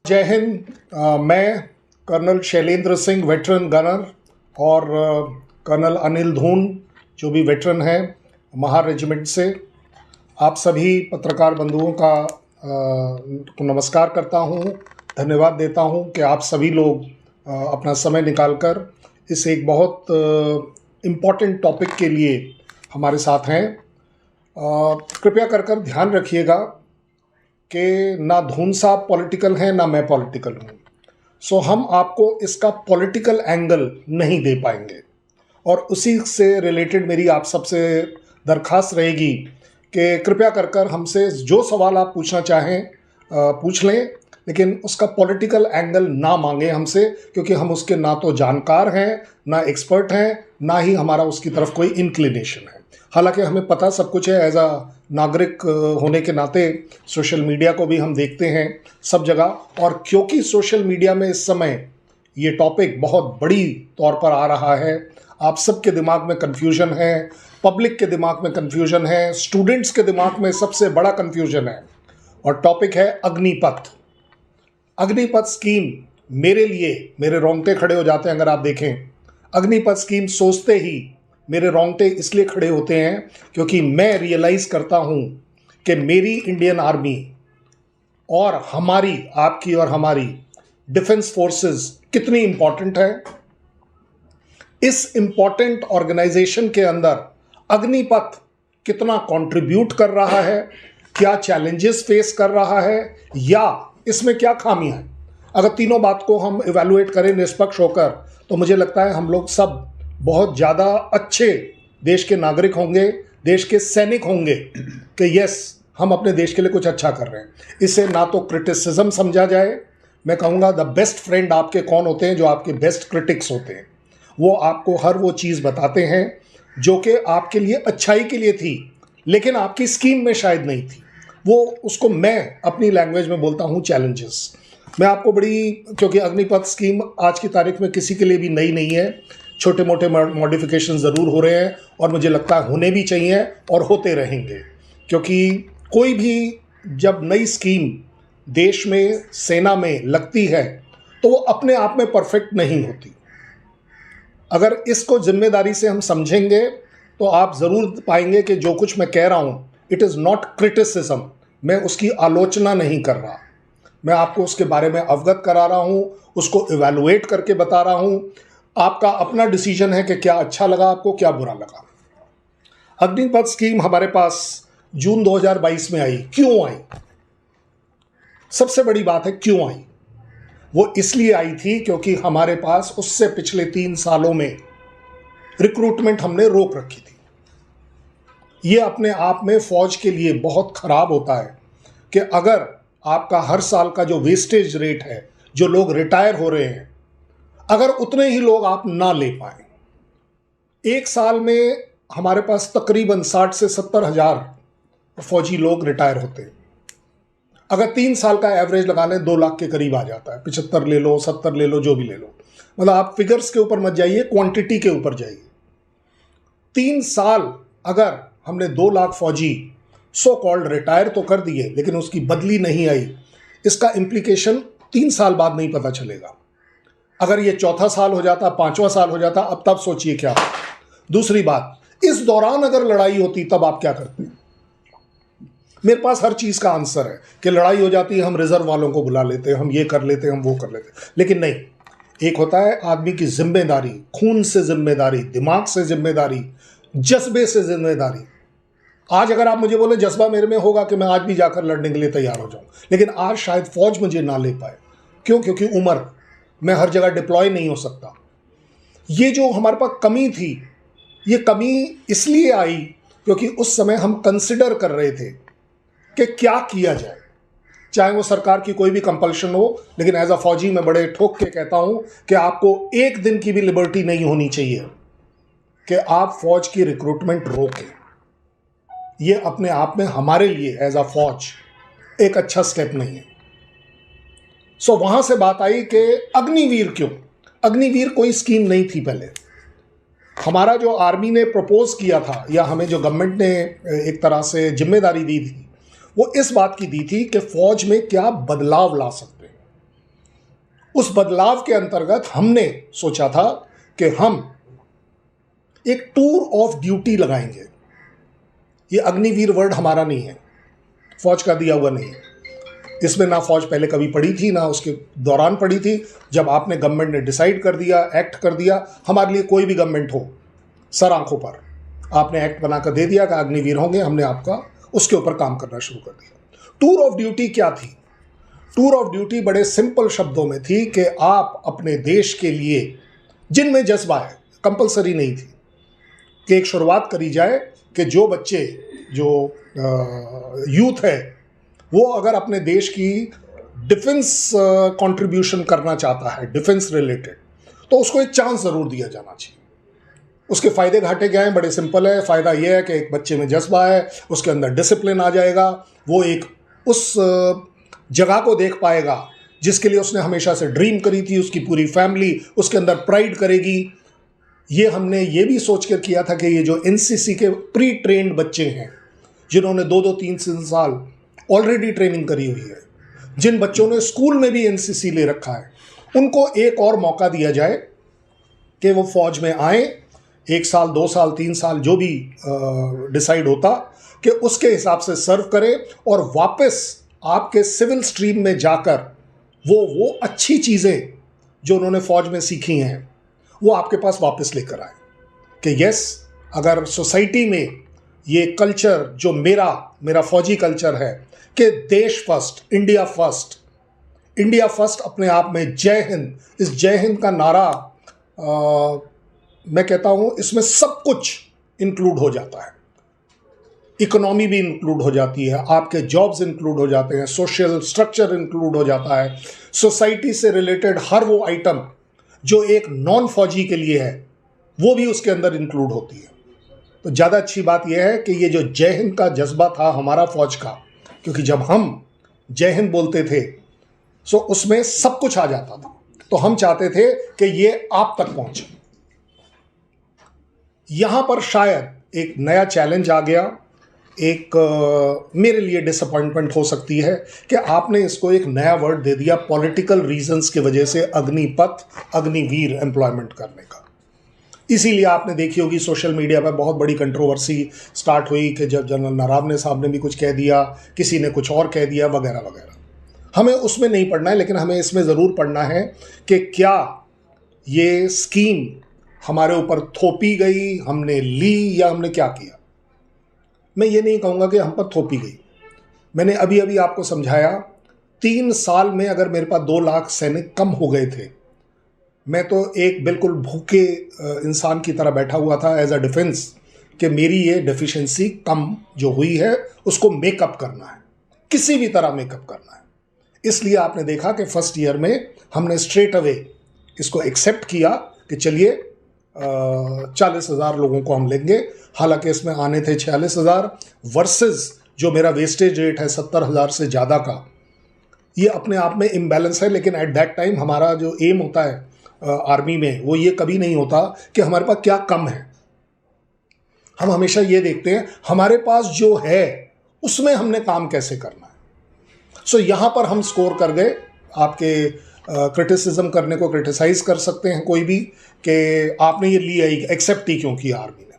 जय हिंद। मैं colonel Shailendra Singh veteran gunner और कर्नल अनिल धून जो भी वेटरन हैं महार रेजिमेंट से आप सभी पत्रकार बंधुओं को नमस्कार करता हूं, धन्यवाद देता हूं कि आप सभी लोग अपना समय निकालकर इस एक बहुत इम्पॉर्टेंट टॉपिक के लिए हमारे साथ हैं। कृपया कर ध्यान रखिएगा कि ना धून साहब पॉलिटिकल हैं ना मैं पॉलिटिकल हूँ, सो हम आपको इसका पॉलिटिकल एंगल नहीं दे पाएंगे और उसी से रिलेटेड मेरी आप सबसे दरख्वास्त रहेगी कि कृपया कर हमसे जो सवाल आप पूछना चाहें पूछ लें, लेकिन उसका पॉलिटिकल एंगल ना मांगें हमसे, क्योंकि हम उसके ना तो जानकार हैं, ना एक्सपर्ट हैं, ना ही हमारा उसकी तरफ कोई इंक्लिनेशन है। हालांकि हमें पता सब कुछ है, एज अ नागरिक होने के नाते सोशल मीडिया को भी हम देखते हैं सब जगह, और क्योंकि सोशल मीडिया में इस समय ये टॉपिक बहुत बड़ी तौर पर आ रहा है, आप सबके दिमाग में कन्फ्यूजन है, पब्लिक के दिमाग में कन्फ्यूजन है, स्टूडेंट्स के दिमाग में सबसे बड़ा कन्फ्यूजन है, और टॉपिक है अग्निपथ। अग्निपथ स्कीम मेरे लिए मेरे रोंगटे खड़े हो जाते हैं। अगर आप देखें अग्निपथ स्कीम सोचते ही मेरे रोंगटे इसलिए खड़े होते हैं क्योंकि मैं रियलाइज़ करता हूं कि मेरी इंडियन आर्मी और हमारी, आपकी और हमारी डिफेंस फोर्सेस कितनी इंपॉर्टेंट है। इस इंपॉर्टेंट ऑर्गेनाइजेशन के अंदर अग्निपथ कितना कंट्रीब्यूट कर रहा है, क्या चैलेंजेस फेस कर रहा है, या इसमें क्या खामियां हैं। अगर तीनों बात को हम इवैल्यूएट करें निष्पक्ष होकर, तो मुझे लगता है हम लोग सब बहुत ज़्यादा अच्छे देश के नागरिक होंगे, देश के सैनिक होंगे कि यस हम अपने देश के लिए कुछ अच्छा कर रहे हैं। इसे ना तो क्रिटिसिज्म समझा जाए, मैं कहूँगा द बेस्ट फ्रेंड आपके कौन होते हैं, जो आपके बेस्ट क्रिटिक्स होते हैं। वो आपको हर वो चीज़ बताते हैं जो कि आपके लिए अच्छाई के लिए थी, लेकिन आपकी स्कीम में शायद नहीं थी। वो उसको मैं अपनी लैंग्वेज में बोलता हूँ चैलेंजेस। मैं आपको क्योंकि अग्निपथ स्कीम आज की तारीख में किसी के लिए भी नई नहीं है, छोटे मोटे मॉडिफिकेशन ज़रूर हो रहे हैं और मुझे लगता है होने भी चाहिए और होते रहेंगे, क्योंकि कोई भी जब नई स्कीम देश में, सेना में लगती है तो वो अपने आप में परफेक्ट नहीं होती। अगर इसको जिम्मेदारी से हम समझेंगे तो आप ज़रूर पाएंगे कि जो कुछ मैं कह रहा हूँ इट इज़ नॉट क्रिटिसिज्म, मैं उसकी आलोचना नहीं कर रहा, मैं आपको उसके बारे में अवगत करा रहा हूँ, उसको इवैल्यूएट करके बता रहा हूँ। आपका अपना डिसीजन है कि क्या अच्छा लगा आपको, क्या बुरा लगा। अग्निपथ स्कीम हमारे पास जून 2022 में आई। क्यों आई? सबसे बड़ी बात है क्यों आई। वो इसलिए आई थी क्योंकि हमारे पास उससे पिछले 3 सालों में रिक्रूटमेंट हमने रोक रखी थी। ये अपने आप में फौज के लिए बहुत खराब होता है कि अगर आपका हर साल का जो वेस्टेज रेट है, जो लोग रिटायर हो रहे हैं, अगर उतने ही लोग आप ना ले पाए। एक साल में हमारे पास तकरीबन 60 से 70 हज़ार फौजी लोग रिटायर होते हैं। अगर 3 साल का एवरेज लगा लें 2 लाख के करीब आ जाता है। 75 ले लो, 70 ले लो, जो भी ले लो, मतलब आप फिगर्स के ऊपर मत जाइए, क्वांटिटी के ऊपर जाइए। 3 साल अगर हमने 2 लाख फौजी सो कॉल्ड रिटायर तो कर दिए, लेकिन उसकी बदली नहीं आई, इसका इम्प्लीकेशन 3 साल बाद नहीं पता चलेगा। अगर ये चौथा साल हो जाता, 5वां साल हो जाता, अब तब सोचिए क्या। दूसरी बात, इस दौरान अगर लड़ाई होती तब आप क्या करते? मेरे पास हर चीज़ का आंसर है कि लड़ाई हो जाती है, हम रिजर्व वालों को बुला लेते हैं, हम ये कर लेते हैं, हम वो कर लेते हैं, लेकिन नहीं। एक होता है आदमी की जिम्मेदारी, खून से जिम्मेदारी, दिमाग से जिम्मेदारी, जज्बे से जिम्मेदारी। आज अगर आप मुझे बोले जज्बा मेरे में होगा कि मैं आज भी जाकर लड़ने के लिए तैयार हो जाऊं, लेकिन आज शायद फौज मुझे ना ले पाए। क्यों? क्योंकि उम्र, मैं हर जगह डिप्लॉय नहीं हो सकता। ये जो हमारे पास कमी थी, ये कमी इसलिए आई क्योंकि उस समय हम कंसिडर कर रहे थे कि क्या किया जाए, चाहे वो सरकार की कोई भी कंपल्शन हो। लेकिन एज अ फौजी मैं बड़े ठोक के कहता हूं कि आपको एक दिन की भी लिबर्टी नहीं होनी चाहिए कि आप फौज की रिक्रूटमेंट रोकें। ये अपने आप में हमारे लिए एज अ फौज एक अच्छा स्टेप नहीं है। सो वहां से बात आई कि अग्निवीर क्यों? अग्निवीर कोई स्कीम नहीं थी पहले। हमारा जो आर्मी ने प्रपोज किया था, या हमें जो गवर्नमेंट ने एक तरह से जिम्मेदारी दी थी, वो इस बात की दी थी कि फौज में क्या बदलाव ला सकते हैं। उस बदलाव के अंतर्गत हमने सोचा था कि हम एक टूर ऑफ ड्यूटी लगाएंगे। ये अग्निवीर वर्ड हमारा नहीं है, फौज का दिया हुआ नहीं है। इसमें ना फौज पहले कभी पड़ी थी, ना उसके दौरान पड़ी थी। जब आपने गवर्नमेंट ने डिसाइड कर दिया, एक्ट कर दिया, हमारे लिए कोई भी गवर्नमेंट हो, सर आंखों पर आपने एक्ट बनाकर दे दिया कि अग्निवीर होंगे, हमने आपका उसके ऊपर काम करना शुरू कर दिया। टूर ऑफ ड्यूटी क्या थी? टूर ऑफ ड्यूटी बड़े सिंपल शब्दों में थी कि आप अपने देश के लिए जिनमें जज्बा है, कंपलसरी नहीं थी कि एक शुरुआत करी जाए कि जो बच्चे, जो यूथ है, वो अगर अपने देश की डिफेंस कंट्रीब्यूशन करना चाहता है, डिफेंस रिलेटेड, तो उसको एक चांस ज़रूर दिया जाना चाहिए। उसके फ़ायदे घाटे क्या हैं? बड़े सिंपल है। फ़ायदा ये है कि एक बच्चे में जज्बा है, उसके अंदर डिसिप्लिन आ जाएगा, वो एक उस जगह को देख पाएगा जिसके लिए उसने हमेशा से ड्रीम करी थी, उसकी पूरी फैमिली उसके अंदर प्राइड करेगी। ये हमने ये भी सोच कर किया था कि ये जो एनसीसी के प्री ट्रेंड बच्चे हैं, जिन्होंने 2-2, 3-3 साल ऑलरेडी ट्रेनिंग करी हुई है, जिन बच्चों ने स्कूल में भी एनसीसी ले रखा है, उनको एक और मौका दिया जाए कि वो फौज में आए। 1 साल, 2 साल, 3 साल जो भी डिसाइड होता कि उसके हिसाब से सर्व करें और वापस आपके सिविल स्ट्रीम में जाकर वो अच्छी चीज़ें जो उन्होंने फौज में सीखी हैं वो आपके पास वापस लेकर आए कि यस, अगर सोसाइटी में ये कल्चर जो मेरा फौजी कल्चर है कि देश फर्स्ट, इंडिया फर्स्ट अपने आप में जय हिंद, इस जय हिंद का नारा मैं कहता हूँ इसमें सब कुछ इंक्लूड हो जाता है। इकोनॉमी भी इंक्लूड हो जाती है, आपके जॉब्स इंक्लूड हो जाते हैं, सोशल स्ट्रक्चर इंक्लूड हो जाता है, सोसाइटी से रिलेटेड हर वो आइटम जो एक नॉन फौजी के लिए है वो भी उसके अंदर इंक्लूड होती है। तो ज़्यादा अच्छी बात यह है कि ये जो जय हिंद का जज्बा था हमारा फौज का, क्योंकि जब हम जय हिंद बोलते थे सो उसमें सब कुछ आ जाता था, तो हम चाहते थे कि ये आप तक पहुंचे। यहां पर शायद एक नया चैलेंज आ गया, एक मेरे लिए डिसअपॉइंटमेंट हो सकती है कि आपने इसको एक नया वर्ड दे दिया पॉलिटिकल रीजंस की वजह से, अग्निपथ, अग्निवीर एम्प्लॉयमेंट करने का। इसीलिए आपने देखी होगी सोशल मीडिया पर बहुत बड़ी कंट्रोवर्सी स्टार्ट हुई कि जब जनरल नरावने साहब ने भी कुछ कह दिया, किसी ने कुछ और कह दिया, वगैरह वगैरह। हमें उसमें नहीं पढ़ना है, लेकिन हमें इसमें ज़रूर पढ़ना है कि क्या ये स्कीम हमारे ऊपर थोपी गई, हमने ली, या हमने क्या किया। मैं ये नहीं कहूँगा कि हम पर थोपी गई। मैंने अभी अभी आपको समझाया, 3 साल में अगर मेरे पास 2 लाख सैनिक कम हो गए थे, मैं तो एक बिल्कुल भूखे इंसान की तरह बैठा हुआ था एज अ डिफेंस कि मेरी ये डेफिशिएंसी कम जो हुई है उसको मेकअप करना है, किसी भी तरह मेकअप करना है। इसलिए आपने देखा कि फर्स्ट ईयर में हमने स्ट्रेट अवे इसको एक्सेप्ट किया कि चलिए 40,000 लोगों को हम लेंगे। हालांकि इसमें आने थे 46,000 वर्सेस जो मेरा वेस्टेज रेट है 70,000 से ज़्यादा का। ये अपने आप में इम्बैलेंस है, लेकिन एट दैट टाइम हमारा जो एम होता है आर्मी में वो ये कभी नहीं होता कि हमारे पास क्या कम है। हम हमेशा ये देखते हैं हमारे पास जो है उसमें हमने काम कैसे करना है। सो यहाँ पर हम स्कोर कर गए। आपके क्रिटिसिज्म करने को क्रिटिसाइज कर सकते हैं कोई भी कि आपने ये लिया ही, एक्सेप्ट ही क्यों किया आर्मी ने।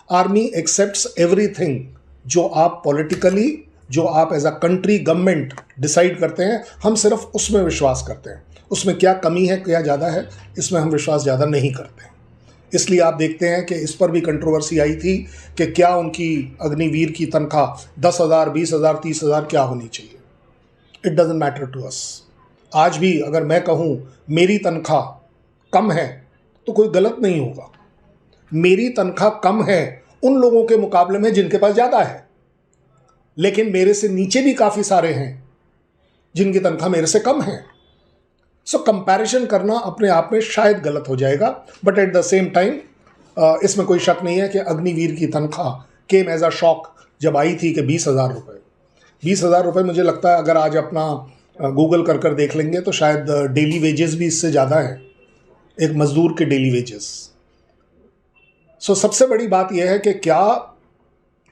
आर्मी एक्सेप्ट्स एवरीथिंग जो आप पॉलिटिकली, जो आप as a country government decide करते हैं, हम सिर्फ उसमें विश्वास करते हैं। उसमें क्या कमी है, क्या ज़्यादा है, इसमें हम विश्वास ज़्यादा नहीं करते हैं। इसलिए आप देखते हैं कि इस पर भी कंट्रोवर्सी आई थी कि क्या उनकी अग्निवीर की तनख्वाह 10,000, 20,000, 30,000 क्या होनी चाहिए। It doesn't matter to us. आज भी अगर मैं कहूँ मेरी तनख्वाह कम है तो कोई गलत नहीं होगा। मेरी तनख्वाह कम है उन लोगों के मुकाबले में जिनके पास ज़्यादा है, लेकिन मेरे से नीचे भी काफ़ी सारे हैं जिनकी तनख्वाह मेरे से कम है। सो कंपैरिजन करना अपने आप में शायद गलत हो जाएगा, but at the same time इसमें कोई शक नहीं है कि अग्निवीर की तनख्वाह केम एज अ शॉक जब आई थी कि 20,000 रुपये। 20,000 रुपये मुझे लगता है अगर आज अपना गूगल कर देख लेंगे तो शायद डेली वेजेस भी इससे ज़्यादा है, एक मजदूर के डेली वेजेस। सो सबसे बड़ी बात यह है कि क्या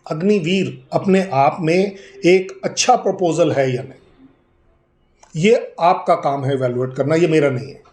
अग्निवीर अपने आप में एक अच्छा प्रपोजल है या नहीं। ये आपका काम है इवैल्यूएट करना, ये मेरा नहीं है।